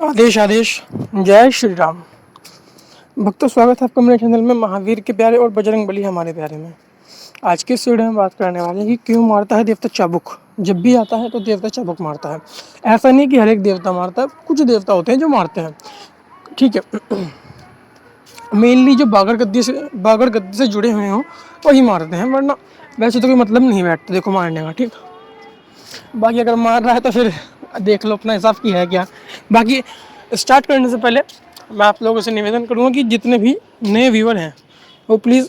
आदेश आदेश। जय श्री राम भक्तों, स्वागत है आपका मेरे चैनल में महावीर के प्यारे और बजरंग बली हमारे प्यारे में। आज के इस वीडियो में बात करने वाले हैं कि क्यों मारता है देवता चाबुक। जब भी आता है तो देवता चाबुक मारता है। ऐसा नहीं कि हर एक देवता मारता है, कुछ देवता होते हैं जो मारते हैं, ठीक है। मेनली जो बागड़ गद्दी से जुड़े हुए हों वही मारते हैं, वरना वैसे तो कोई मतलब नहीं बैठता देखो मारने का, ठीक। बाकी अगर मार रहा है तो फिर देख लो अपना हिसाब की है क्या। बाकी स्टार्ट करने से पहले मैं आप लोगों से निवेदन करूँगा कि जितने भी नए व्यूअर हैं वो प्लीज़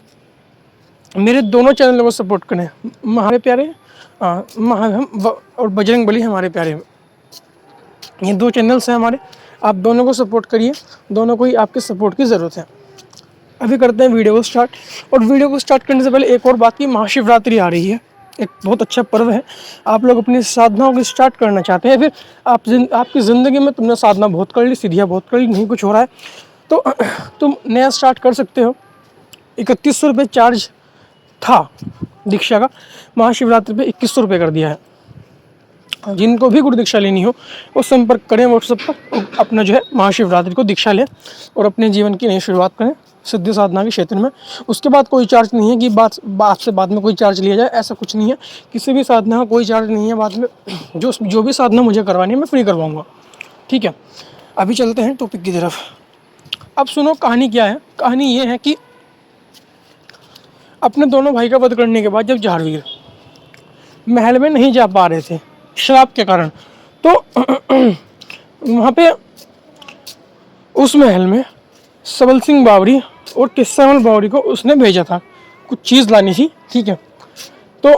मेरे दोनों चैनलों को सपोर्ट करें। हमारे प्यारे और बजरंग बली हमारे प्यारे, ये दो चैनल्स हैं हमारे। आप दोनों को सपोर्ट करिए, दोनों को ही आपके सपोर्ट की ज़रूरत है। अभी करते हैं वीडियो को स्टार्ट। और वीडियो को स्टार्ट करने से पहले एक और बात की, महाशिवरात्रि आ रही है, एक बहुत अच्छा पर्व है। आप लोग अपनी साधनाओं को स्टार्ट करना चाहते हैं, फिर आपकी ज़िंदगी में तुमने साधना बहुत कर ली, सीढ़ियाँ बहुत कर ली, नहीं कुछ हो रहा है तो तुम नया स्टार्ट कर सकते हो। 3100 रुपये चार्ज था दीक्षा का, महाशिवरात्रि पे 2100 रुपये कर दिया है। जिनको भी गुरु दीक्षा लेनी हो वो संपर्क करें व्हाट्सएप पर, अपना जो है महाशिवरात्रि को दीक्षा लें और अपने जीवन की नई शुरुआत करें सिद्धि साधना के क्षेत्र में। उसके बाद कोई चार्ज नहीं है कि बाद में कोई चार्ज लिया जाए, ऐसा कुछ नहीं है। किसी भी साधना का कोई चार्ज नहीं है। बाद में जो भी साधना मुझे करवानी है मैं फ्री करवाऊँगा, ठीक है। अभी चलते हैं टॉपिक की तरफ। अब सुनो कहानी क्या है। कहानी ये है कि अपने दोनों भाई का वध करने के बाद जब जहारवीर महल में नहीं जा पा रहे थे श्राप के कारण, तो वहाँ पे उस महल में सबल सिंह बावरी और किस्सामल बावरी को उसने भेजा था, कुछ चीज़ लानी थी, ठीक है। तो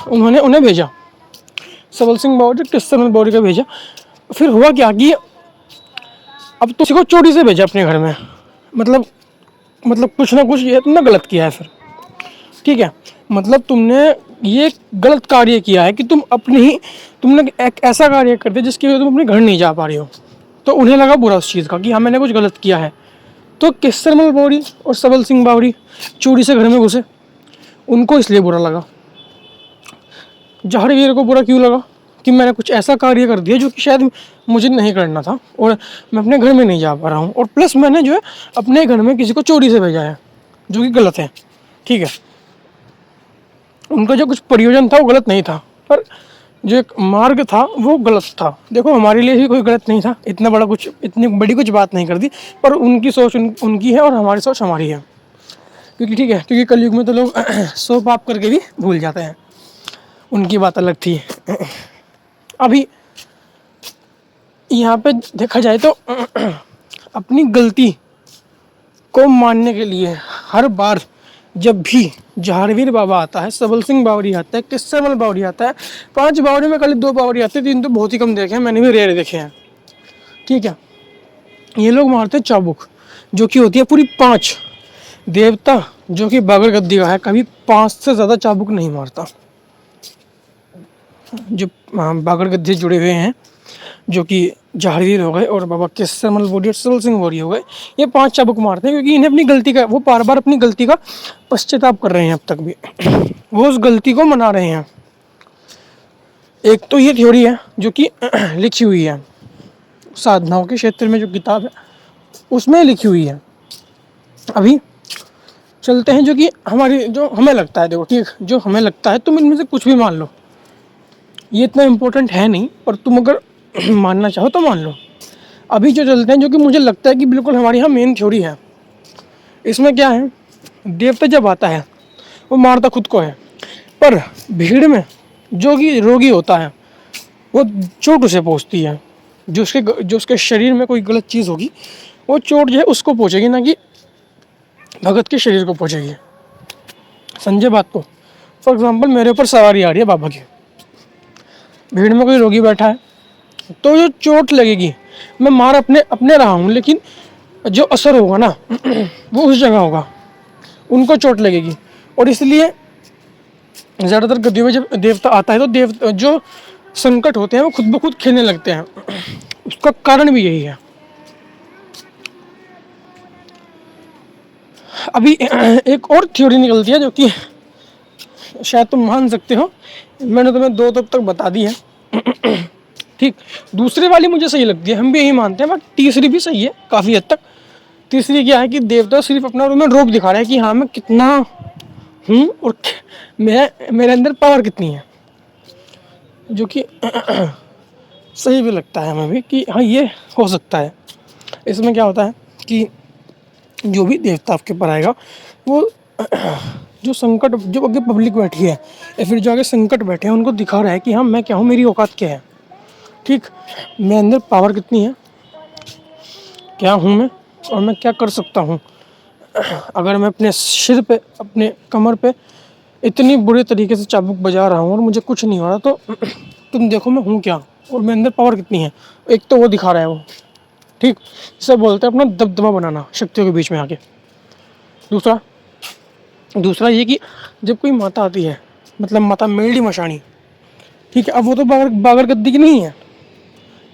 उन्होंने उन्हें भेजा, सबल सिंह बावरी किस्सामल बावरी को भेजा। फिर हुआ क्या कि अब तो को चोरी से भेजा अपने घर में, मतलब कुछ ना कुछ ये तुमने गलत किया है फिर, ठीक है। मतलब तुमने ये गलत कार्य किया है कि तुमने एक ऐसा कार्य कर दिया जिसकी वजह से तुम अपने घर नहीं जा पा रही हो। तो उन्हें लगा बुरा उस चीज़ का कि हाँ मैंने कुछ गलत किया है। तो किस्सरमल बावरी और सबल सिंह बावरी चोरी से घर में घुसे, उनको इसलिए बुरा लगा। जहारवीर को बुरा क्यों लगा कि मैंने कुछ ऐसा कार्य कर दिया जो कि शायद मुझे नहीं करना था और मैं अपने घर में नहीं जा पा रहा हूँ, और प्लस मैंने जो है अपने घर में किसी को चोरी से भेजा है जो कि गलत है, ठीक है। उनका जो कुछ प्रयोजन था वो गलत नहीं था, पर जो एक मार्ग था वो गलत था। देखो हमारे लिए भी कोई गलत नहीं था, इतनी बड़ी कुछ बात नहीं कर दी, पर उनकी सोच उनकी है और हमारी सोच हमारी है, क्योंकि ठीक है, क्योंकि कलयुग में तो लोग 100 पाप करके भी भूल जाते हैं। उनकी बात अलग थी। अभी यहाँ पे देखा जाए तो अपनी गलती को मानने के लिए हर बार जब भी जहारवीर बाबा आता है, सबल सिंह बावरी आता है, किस्सामल बावरी आता है, 5 बावरी में कल 2 बावरी आते हैं, 3 तो बहुत ही कम देखे हैं, मैंने भी रेयर देखे हैं, ठीक है। ये लोग मारते हैं चाबुक, जो कि होती है पूरी 5। देवता जो कि बागड़ गद्दी का है कभी 5 से ज़्यादा चाबुक नहीं मारता। जो बागड़ गद्दी से जुड़े हुए हैं, जो कि जहारवीर हो गए और बाबा किस्सामल बावरी और सबल सिंह बावरी हो गए, ये 5 चाबुक मारते हैं क्योंकि इन्हें अपनी गलती का, वो बार बार अपनी गलती का पश्चाताप कर रहे हैं अब तक भी। वो उस गलती को मना रहे हैं। एक तो ये थ्योरी है जो कि लिखी हुई है साधनाओं के क्षेत्र में, जो किताब है उसमें लिखी हुई है। अभी चलते हैं जो कि जो हमें लगता है, देखो ठीक, जो हमें लगता है, तुम इनमें से कुछ भी मान लो, ये इतना इम्पोर्टेंट है नहीं, पर तुम अगर मानना चाहो तो मान लो। अभी जो चलते हैं जो कि मुझे लगता है कि बिल्कुल हमारे यहाँ मेन थ्योरी है। इसमें क्या है, देवता जब आता है वो मारता खुद को है, पर भीड़ में जो कि रोगी होता है वो चोट उसे पहुँचती है। जो उसके शरीर में कोई गलत चीज़ होगी वो चोट जो है उसको पहुँचेगी, ना कि भगत के शरीर को पहुँचेगी। समझे बात को। फॉर एग्जांपल मेरे ऊपर सवारी आ रही है बाबा की, भीड़ में कोई रोगी बैठा है, तो जो चोट लगेगी मैं मार अपने रहा हूँ, लेकिन जो असर होगा ना वो उस जगह होगा, उनको चोट लगेगी। और इसलिए ज़्यादातर गद्दियों में जब देवता आता है तो जो संकट होते हैं वो खुद ब खुद खेलने लगते हैं। उसका कारण भी यही है। अभी एक और थ्योरी निकलती है जो कि शायद तुम मान सकते हो, मैंने तुम्हें 2 तब तक बता दी है। ठीक, दूसरी वाली मुझे सही लगती है, हम भी यही मानते हैं, बट तीसरी भी सही है काफ़ी हद तक। तीसरी क्या है कि देवता सिर्फ अपना में रूप दिखा रहा है कि हाँ मैं कितना हूँ और मैं मेरे अंदर पावर कितनी है, जो कि सही भी लगता है हमें भी कि हाँ ये हो सकता है। इसमें क्या होता है कि जो भी देवता आपके ऊपर आएगा वो जो संकट, जो आगे पब्लिक बैठी है या फिर जो आगे संकट बैठे हैं उनको दिखा रहा है कि हाँ मैं क्या हूँ, मेरी औकात क्या है, ठीक, मेरे अंदर पावर कितनी है, क्या हूँ मैं और मैं क्या कर सकता हूँ। अगर मैं अपने सिर पे, अपने कमर पे इतनी बुरी तरीके से चाबुक बजा रहा हूँ और मुझे कुछ नहीं हो रहा, तो तुम देखो मैं हूँ क्या और मेरे अंदर पावर कितनी है। एक तो वो दिखा रहा है वो, ठीक, इसे बोलते हैं अपना दबदबा बनाना शक्तियों के बीच में आके। दूसरा दूसरा ये कि जब कोई माता आती है, मतलब माता मेलडी मशानी, ठीक है, अब वो तो बागर बागर गद्दी की नहीं है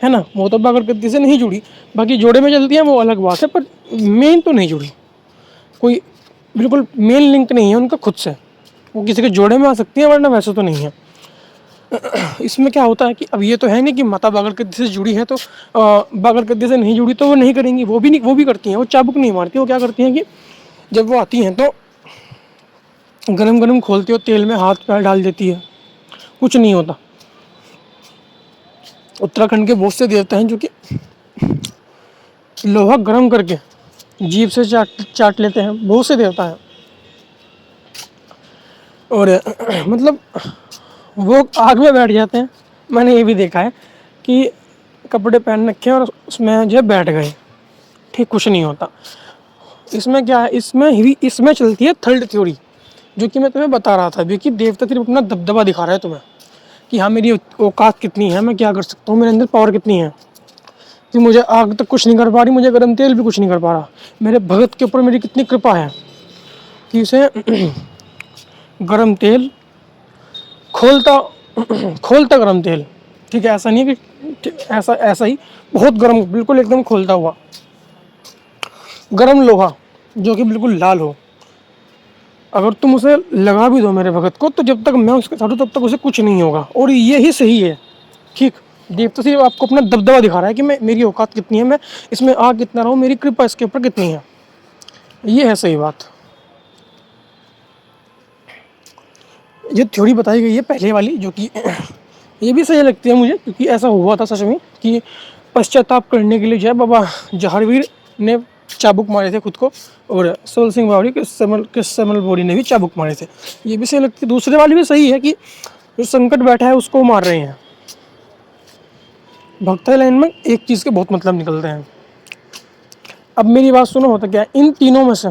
ना, वो तो बागर गद्दी से नहीं जुड़ी, बाकी जोड़े में चलती है वो अलग बात है, पर मेन तो नहीं जुड़ी, कोई बिल्कुल मेन लिंक नहीं है उनका खुद से। वो किसी के जोड़े में आ सकती है वरना वैसे तो नहीं है। इसमें क्या होता है कि अब ये तो है नहीं कि माता बागर गद्दी से जुड़ी है तो बागर गद्दी से नहीं जुड़ी तो वो नहीं करेंगी, वो भी नहीं, वो भी करती हैं, वो चाबुक नहीं मारती। वो क्या करती हैं कि जब वो आती हैं तो गरम गरम खोलती हो, तेल में हाथ पैर डाल देती है, कुछ नहीं होता। उत्तराखंड के बहुत से देवता हैं जो कि लोहा गरम करके जीभ से चाट चाट लेते हैं, बहुत से देवता हैं। और मतलब वो आग में बैठ जाते हैं। मैंने ये भी देखा है कि कपड़े पहन रखे हैं और उसमें जो है बैठ गए, ठीक, कुछ नहीं होता। इसमें क्या है, इसमें चलती है थर्ड थ्योरी, जो कि मैं तुम्हें बता रहा था अभी, कि देवता सिर्फ अपना दबदबा दिखा रहा है तुम्हें कि हाँ मेरी औकात कितनी है, मैं क्या कर सकता हूँ, मेरे अंदर पावर कितनी है, कि मुझे आग तक कुछ नहीं कर पा रही, मुझे गर्म तेल भी कुछ नहीं कर पा रहा, मेरे भगत के ऊपर मेरी कितनी कृपा है कि उसे गर्म तेल खोलता खोलता गर्म तेल, ठीक है, ऐसा नहीं है कि ऐसा ऐसा ही बहुत गर्म, बिल्कुल एकदम खोलता हुआ गर्म लोहा जो कि बिल्कुल लाल हो, अगर तुम उसे लगा भी दो मेरे भगत को तो जब तक मैं उसके साथ हूं तब तक उसे कुछ नहीं होगा। और ये ही सही है, ठीक, देवता सिर्फ आपको अपना दबदबा दिखा रहा है कि मैं, मेरी औकात कितनी है, मैं इसमें आ कितना रहा हूँ, मेरी कृपा इसके ऊपर कितनी है। ये है सही बात। ये थ्योरी बताई गई है पहले वाली, जो कि ये भी सही लगती है मुझे, क्योंकि ऐसा हुआ था सच में कि पश्चाताप करने के लिए जो है बाबा जहारवीर ने चाबुक मारे थे खुद को, और सबल सिंह बावरी के समल बोरी ने भी चाबुक मारे थे। ये भी सही लगती है। दूसरे वाली भी सही है कि जो संकट बैठा है उसको मार रहे हैं। भक्ति लाइन में एक चीज़ के बहुत मतलब निकलते हैं। अब मेरी बात सुनो, होता क्या है, इन तीनों में से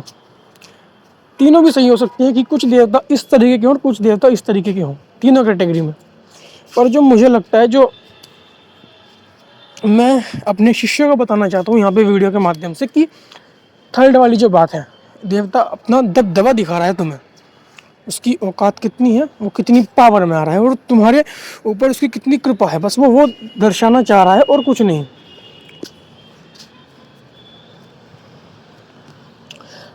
तीनों भी सही हो सकती है कि कुछ देवता इस तरीके के हों और कुछ देवता इस तरीके के हों, तीनों कैटेगरी में। पर जो मुझे लगता है, जो मैं अपने शिष्यों को बताना चाहता हूँ यहाँ पे वीडियो के माध्यम से, कि थर्ड वाली जो बात है, देवता अपना दबदबा दिखा रहा है तुम्हें, उसकी औकात कितनी है, वो कितनी पावर में आ रहा है और तुम्हारे ऊपर उसकी कितनी कृपा है, बस वो दर्शाना चाह रहा है और कुछ नहीं।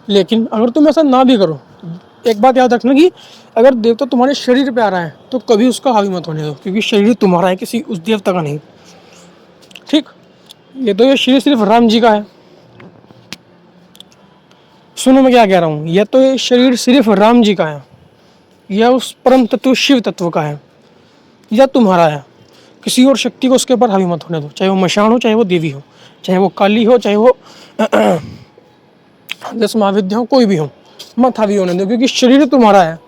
लेकिन अगर तुम ऐसा ना भी करो, एक बात याद रखना कि अगर देवता तुम्हारे शरीर पे आ रहा है तो कभी उसका हावी मत होने दो, क्योंकि शरीर तुम्हारा है, किसी उस देवता का नहीं, ठीक। ये तो ये शरीर सिर्फ राम जी का है। सुनो मैं क्या कह रहा हूँ, यह तो ये शरीर सिर्फ राम जी का है, या उस परम तत्व शिव तत्व का है, या तुम्हारा है। किसी और शक्ति को उसके ऊपर हावी मत होने दो, चाहे वो मशान हो, चाहे वो देवी हो, चाहे वो काली हो, चाहे वो 10 महाविद्या हो, कोई भी हो, मत हावी होने दो, क्योंकि शरीर तुम्हारा है।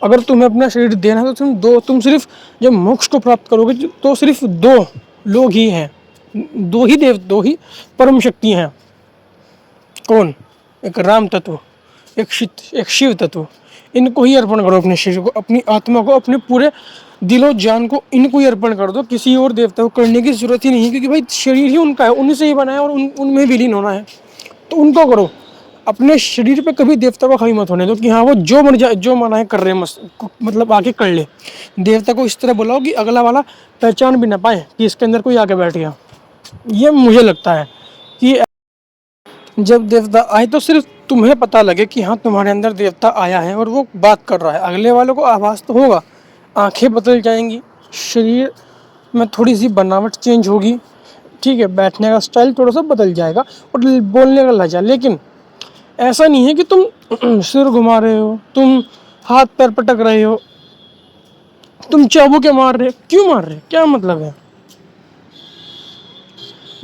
अगर तुम्हें अपना शरीर देना है तो तुम सिर्फ जब मोक्ष को प्राप्त करोगे तो सिर्फ दो लोग ही हैं, दो ही परम शक्तियाँ हैं। कौन? एक राम तत्व, एक शिव तत्व। इनको ही अर्पण करो, अपने शरीर को, अपनी आत्मा को, अपने पूरे दिलो जान को इनको ही अर्पण कर दो। किसी और देवता को करने की जरूरत ही नहीं है, क्योंकि भाई शरीर ही उनका है, उन्हीं से ही बना है और उनमें विलीन होना है, तो उनको करो। अपने शरीर पे कभी देवता को हावी मत होने दो कि हाँ वो जो मर जाए, जो मना है कर रहे हैं, मतलब आके कर ले। देवता को इस तरह बुलाओ कि अगला वाला पहचान भी ना पाए कि इसके अंदर कोई आके बैठ गया। ये मुझे लगता है कि जब देवता आए तो सिर्फ तुम्हें पता लगे कि हाँ तुम्हारे अंदर देवता आया है और वो बात कर रहा है। अगले वालों को आभास तो होगा, आंखें बदल जाएंगी, शरीर में थोड़ी सी बनावट चेंज होगी, ठीक है, बैठने का स्टाइल थोड़ा सा बदल जाएगा और बोलने का लहजा। लेकिन ऐसा नहीं है कि तुम सिर घुमा रहे हो, तुम हाथ पैर पटक रहे हो, तुम चाबुके मार रहे हो। क्यों मार रहे हो, क्या मतलब है?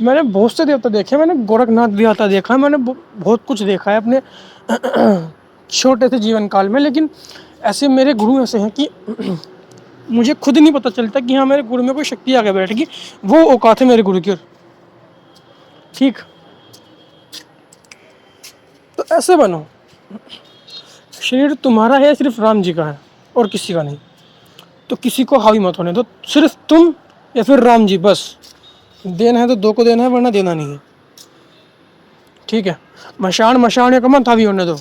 मैंने बहुत से देवता देखे, मैंने गोरखनाथ देवता देखा, मैंने बहुत कुछ देखा है अपने छोटे से जीवन काल में। लेकिन ऐसे मेरे गुरु ऐसे हैं कि मुझे खुद नहीं पता चलता कि हाँ मेरे गुरु में कोई शक्ति आगे बैठेगी। वो औकात है मेरे गुरु की। ठीक, तो ऐसे बनो, शरीर तुम्हारा है, सिर्फ राम जी का है और किसी का नहीं। तो किसी को हावी मत होने दो, सिर्फ तुम या फिर राम जी बस। देना है तो दो को देना है, वरना देना नहीं है, ठीक है। मशान मशान को मत हावी होने दो,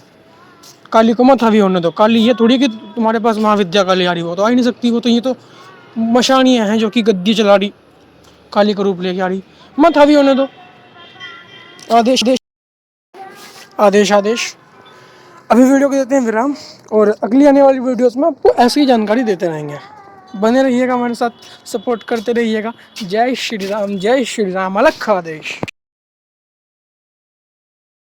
काली को मत हावी होने दो। काली ये थोड़ी कि तुम्हारे पास महाविद्या काली आ रही, वो तो आ ही नहीं सकती। वो तो ये तो मशानियाँ हैं जो कि गद्दी चला रही, काली का रूप लेके आ रही। मत हावी होने दो। आदेश देश, आदेश आदेश। अभी वीडियो को देते हैं विराम, और अगली आने वाली वीडियोस में आपको ऐसी ही जानकारी देते रहेंगे। बने रहिएगा हमारे साथ, सपोर्ट करते रहिएगा। जय श्री राम, जय श्री राम, अलग आदेश।